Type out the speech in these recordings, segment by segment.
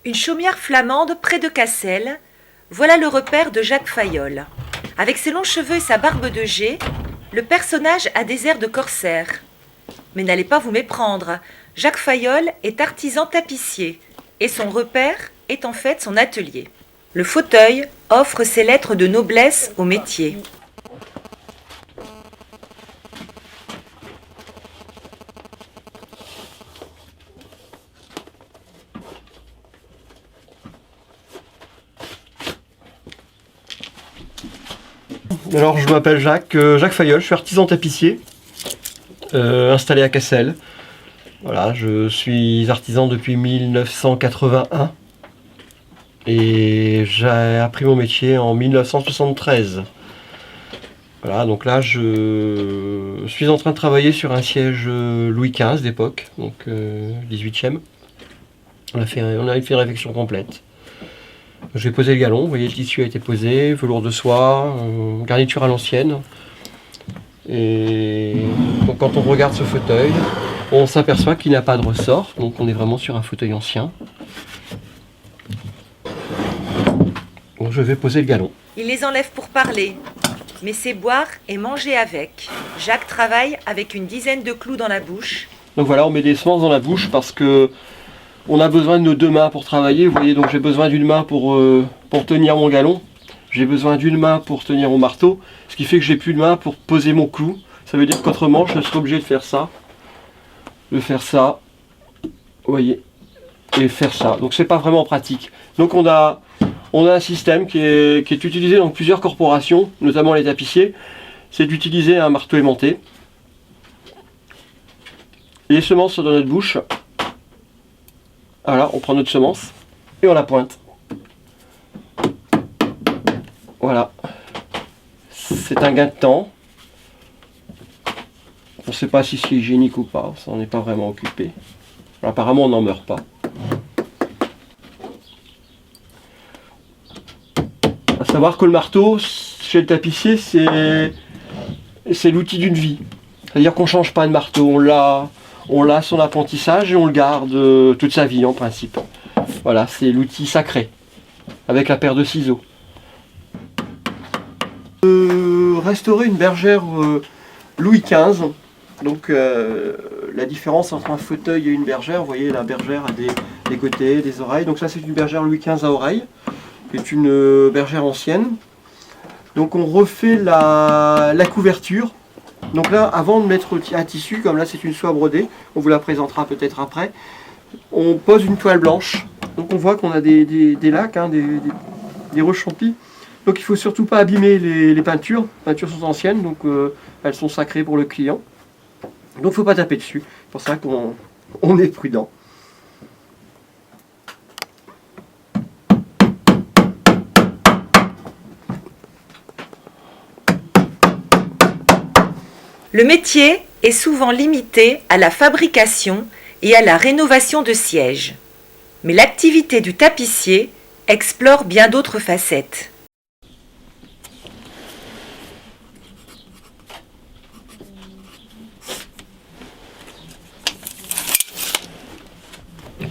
Une chaumière flamande près de Cassel, voilà le repère de Jacques Fayolle. Avec ses longs cheveux et sa barbe de jet, le personnage a des airs de corsaire. Mais n'allez pas vous méprendre, Jacques Fayolle est artisan tapissier et son repère est en fait son atelier. Le fauteuil offre ses lettres de noblesse au métier. Alors je m'appelle Jacques Fayolle, je suis artisan tapissier, installé à Cassel. Voilà, je suis artisan depuis 1981 et j'ai appris mon métier en 1973. Voilà, donc là je suis en train de travailler sur un siège Louis XV d'époque, donc 18e. On a fait une réfection complète. Je vais poser le galon, vous voyez le tissu a été posé, velours de soie, garniture à l'ancienne. Et donc quand on regarde ce fauteuil, on s'aperçoit qu'il n'a pas de ressort, donc on est vraiment sur un fauteuil ancien. Donc je vais poser le galon. Il les enlève pour parler, mais c'est boire et manger avec. Jacques travaille avec une dizaine de clous dans la bouche. Donc voilà, on met des semences dans la bouche parce que on a besoin de nos deux mains pour travailler. Vous voyez, donc j'ai besoin d'une main pour tenir mon galon. J'ai besoin d'une main pour tenir mon marteau. Ce qui fait que j'ai plus de main pour poser mon clou. Ça veut dire qu'autrement, je serai obligé de faire ça. De faire ça. Vous voyez. Et faire ça. Donc c'est pas vraiment pratique. Donc on a un système qui est utilisé dans plusieurs corporations, notamment les tapissiers. C'est d'utiliser un marteau aimanté. Les semences sont dans notre bouche. Voilà, on prend notre semence et on la pointe. Voilà. C'est un gain de temps. On ne sait pas si c'est hygiénique ou pas, ça on n'est pas vraiment occupé. Alors, apparemment on n'en meurt pas. À savoir que le marteau, chez le tapissier, c'est l'outil d'une vie. C'est-à-dire qu'on ne change pas de marteau, on l'a son apprentissage et on le garde toute sa vie en principe. Voilà, c'est l'outil sacré, avec la paire de ciseaux. Restaurer une bergère Louis XV. Donc la différence entre un fauteuil et une bergère, vous voyez la bergère a des côtés, des oreilles. Donc ça c'est une bergère Louis XV à oreilles, qui est une bergère ancienne. Donc on refait la couverture. Donc là, avant de mettre un tissu, comme là c'est une soie brodée, on vous la présentera peut-être après, on pose une toile blanche. Donc on voit qu'on a des lacs, hein, des rechampis. Donc il ne faut surtout pas abîmer les peintures. Les peintures sont anciennes, donc elles sont sacrées pour le client. Donc il ne faut pas taper dessus. C'est pour ça qu'on est prudent. Le métier est souvent limité à la fabrication et à la rénovation de sièges. Mais l'activité du tapissier explore bien d'autres facettes.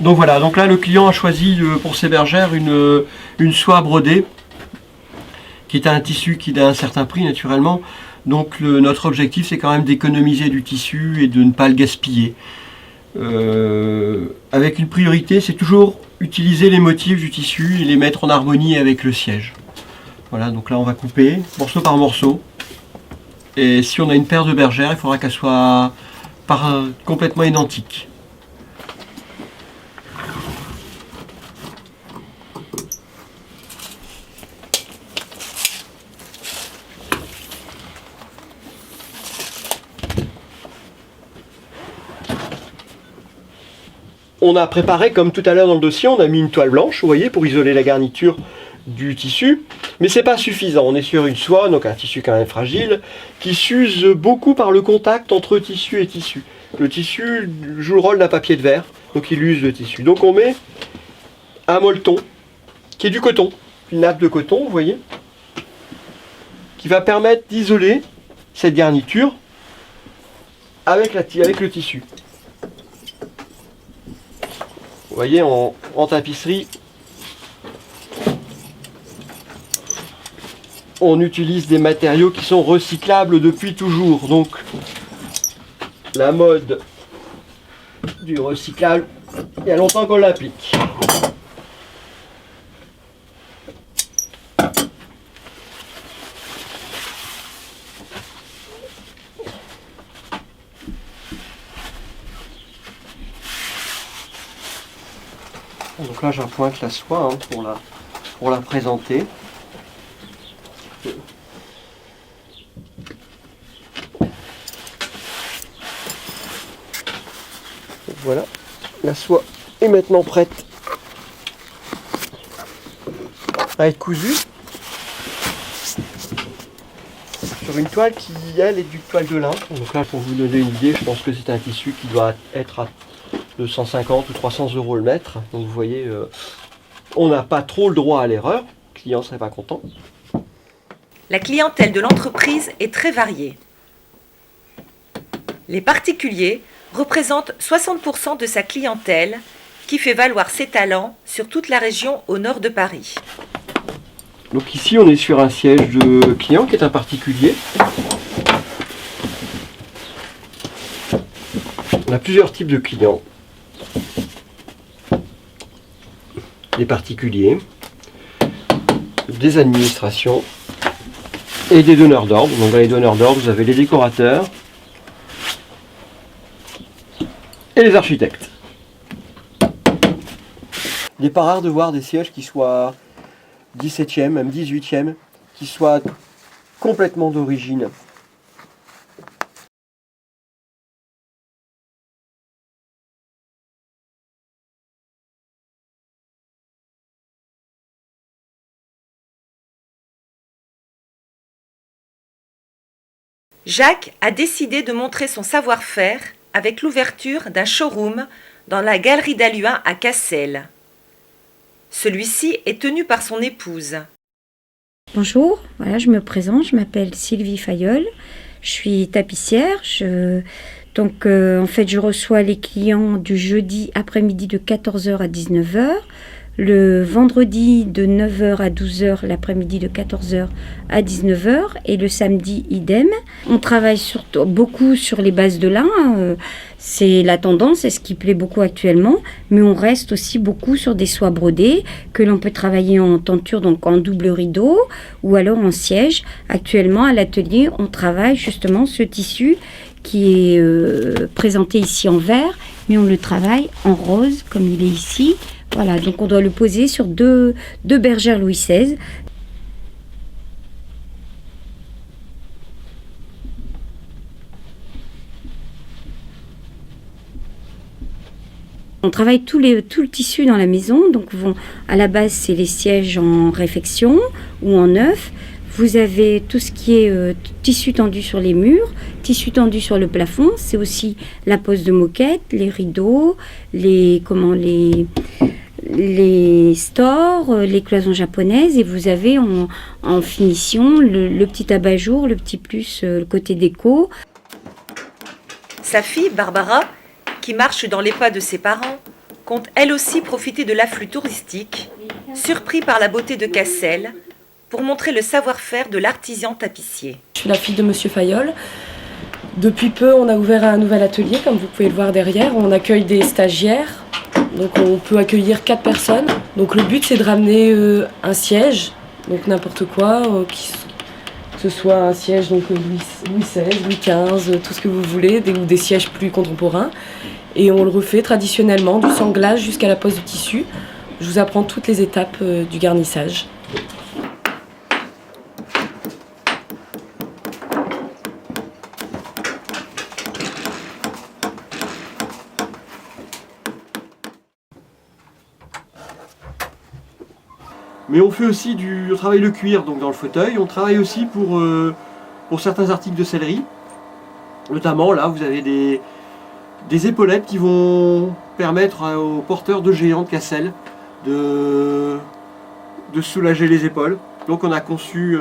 Donc voilà, donc là le client a choisi pour ses bergères une soie brodée, qui est un tissu qui a un certain prix naturellement. Donc notre objectif c'est quand même d'économiser du tissu et de ne pas le gaspiller. Avec une priorité, c'est toujours utiliser les motifs du tissu et les mettre en harmonie avec le siège. Voilà, donc là on va couper morceau par morceau. Et si on a une paire de bergères, il faudra qu'elle soit complètement identique. On a préparé, comme tout à l'heure dans le dossier, on a mis une toile blanche, vous voyez, pour isoler la garniture du tissu. Mais c'est pas suffisant, on est sur une soie, donc un tissu quand même fragile, qui s'use beaucoup par le contact entre tissu et tissu. Le tissu joue le rôle d'un papier de verre, donc il use le tissu. Donc on met un molleton, qui est du coton, une nappe de coton, vous voyez, qui va permettre d'isoler cette garniture avec le tissu. Vous voyez, en tapisserie, on utilise des matériaux qui sont recyclables depuis toujours. Donc la mode du recyclable, il y a longtemps qu'on l'applique. Donc là j'appointe la soie pour la présenter. Voilà, la soie est maintenant prête à être cousue sur une toile qui, elle, est du toile de lin. Donc là, pour vous donner une idée, je pense que c'est un tissu qui doit être à 250 ou 300 € le mètre. Donc vous voyez, on n'a pas trop le droit à l'erreur. Le client ne serait pas content. La clientèle de l'entreprise est très variée. Les particuliers représentent 60% de sa clientèle qui fait valoir ses talents sur toute la région au nord de Paris. Donc ici, on est sur un siège de client qui est un particulier. On a plusieurs types de clients. Des particuliers, des administrations et des donneurs d'ordre. Donc dans les donneurs d'ordre, vous avez les décorateurs et les architectes. Il n'est pas rare de voir des sièges qui soient 17e, même 18e, qui soient complètement d'origine. Jacques a décidé de montrer son savoir-faire avec l'ouverture d'un showroom dans la galerie d'Halluin à Cassel. Celui-ci est tenu par son épouse. Bonjour, voilà, je me présente, je m'appelle Sylvie Fayolle, je suis tapissière. En fait, je reçois les clients du jeudi après-midi de 14h à 19h, le vendredi de 9h à 12h, l'après-midi de 14h à 19h et le samedi idem. On travaille surtout beaucoup sur les bases de lin, c'est la tendance, c'est ce qui plaît beaucoup actuellement, mais on reste aussi beaucoup sur des soies brodées que l'on peut travailler en tenture, donc en double rideau ou alors en siège. Actuellement à l'atelier, on travaille justement ce tissu qui est présenté ici en vert, mais on le travaille en rose comme il est ici. Voilà, donc on doit le poser sur deux bergères Louis XVI. On travaille tout le tissu dans la maison, donc à la base c'est les sièges en réfection ou en neuf. Vous avez tout ce qui est tissu tendu sur les murs, tissu tendu sur le plafond. C'est aussi la pose de moquette, les rideaux, les stores, les cloisons japonaises. Et vous avez en finition le petit abat-jour, le petit plus, le côté déco. Sa fille, Barbara, qui marche dans les pas de ses parents, compte elle aussi profiter de l'afflux touristique, surpris par la beauté de Cassel, pour montrer le savoir-faire de l'artisan tapissier. Je suis la fille de Monsieur Fayolle. Depuis peu, on a ouvert un nouvel atelier, comme vous pouvez le voir derrière. On accueille des stagiaires, donc on peut accueillir 4 personnes. Donc le but, c'est de ramener un siège, donc n'importe quoi, que ce soit un siège donc Louis XVI, Louis XV, tout ce que vous voulez, ou des sièges plus contemporains. Et on le refait traditionnellement, du sanglage jusqu'à la pose du tissu. Je vous apprends toutes les étapes du garnissage. Mais on fait aussi on travaille le cuir donc dans le fauteuil, on travaille aussi pour certains articles de sellerie. Notamment là vous avez des épaulettes qui vont permettre aux porteurs de géants de Cassel de soulager les épaules. Donc on a conçu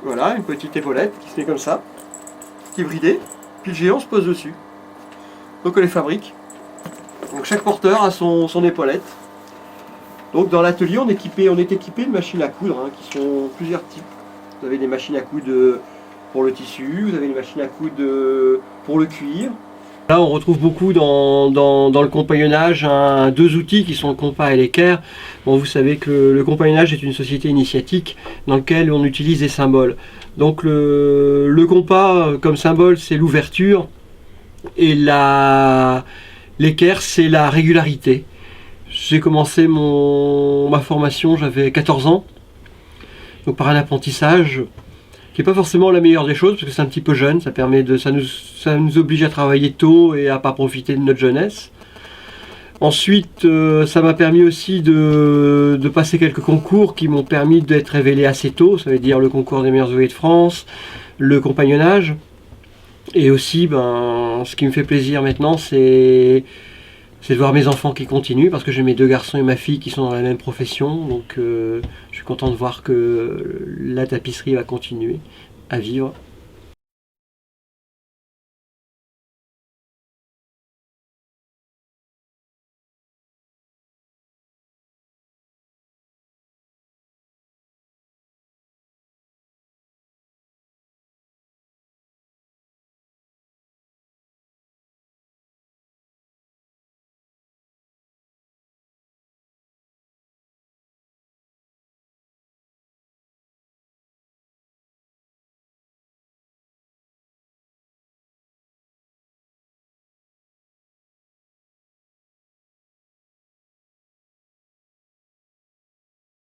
voilà, une petite épaulette qui se met comme ça, qui est bridée, puis le géant se pose dessus. Donc on les fabrique. Donc chaque porteur a son épaulette. Donc dans l'atelier on est équipé de machines à coudre, qui sont plusieurs types. Vous avez des machines à coudre pour le tissu, vous avez des machines à coudre pour le cuir. Là, on retrouve beaucoup dans le compagnonnage deux outils qui sont le compas et l'équerre. Bon, vous savez que le compagnonnage est une société initiatique dans laquelle on utilise des symboles. Donc le compas comme symbole, c'est l'ouverture, et l'équerre, c'est la régularité. J'ai commencé ma formation, j'avais 14 ans, donc par un apprentissage qui n'est pas forcément la meilleure des choses, parce que c'est un petit peu jeune, ça nous oblige à travailler tôt et à ne pas profiter de notre jeunesse. Ensuite, ça m'a permis aussi de passer quelques concours qui m'ont permis d'être révélé assez tôt, ça veut dire le concours des meilleurs ouvriers de France, le compagnonnage. Et aussi, ce qui me fait plaisir maintenant, c'est de voir mes enfants qui continuent, parce que j'ai mes 2 garçons et ma fille qui sont dans la même profession, donc je suis content de voir que la tapisserie va continuer à vivre.